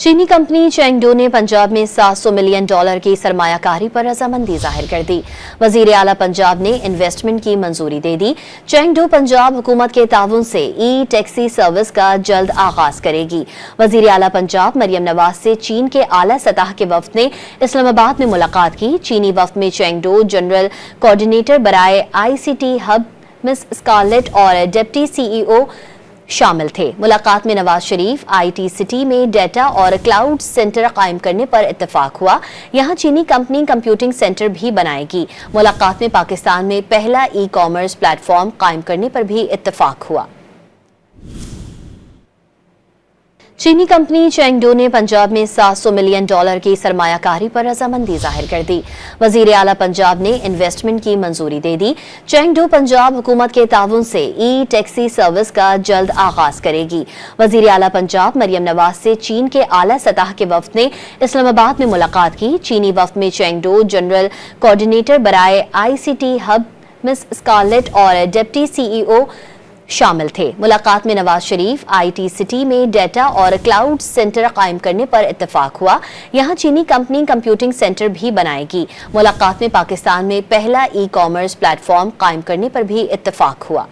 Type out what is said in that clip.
चीनी company Chengdu ने पंजाब में $700 मिलियन की सरमायाकारी पर रजामंदी जाहिर कर दी। वजीर आला पंजाब ने इन्वेस्टमेंट की मंजूरी दे दी। चेंगडू पंजाब हुकूमत के ताउन से ई टैक्सी सर्विस का जल्द आगाज करेगी। वजीर आला पंजाब मरियम नवाज से चीन के आला सतह के वफ्द ने इस्लामाबाद में मुलाकात की। चीनी वफ्द में चेंगडू जनरल कोऑर्डिनेटर बराए ICT हब मिस स्कारलेट और डिप्टी CEO शामिल थे। मुलाकात में नवाज शरीफ IT सिटी में डेटा और क्लाउड सेंटर कायम करने पर इत्तेफाक हुआ। यहां चीनी कंपनी कंप्यूटिंग सेंटर भी बनाएगी। मुलाकात में पाकिस्तान में पहला ई-कॉमर्स प्लेटफॉर्म कायम करने पर भी इत्तेफाक हुआ। चीनी कंपनी चेंगडू ने पंजाब में $700 मिलियन की सरमायाकारी पर रजामंदी जाहिर कर दी। वजीर आला पंजाब ने इन्वेस्टमेंट की मंजूरी दे दी। चेंगडू पंजाब हुकूमत के ताउन से ई टैक्सी सर्विस का जल्द आगाज करेगी। वजीर आला पंजाब मरियम नवाज से चीन के आला सतह के वफ्द ने इस्लामाबाद में मुलाकात की। चीनी वफ्द में चेंगडू जनरल कोऑर्डिनेटर बराए ICT हब मिस स्कारलेट और डिप्टी CEO शामिल थे। मुलाकात में नवाज शरीफ IT सिटी में डेटा और क्लाउड सेंटर कायम करने पर इत्तेफाक हुआ। यहां चीनी कंपनी कंप्यूटिंग सेंटर भी बनाएगी। मुलाकात में पाकिस्तान में पहला ई-कॉमर्स प्लेटफॉर्म कायम करने पर भी इत्तेफाक हुआ।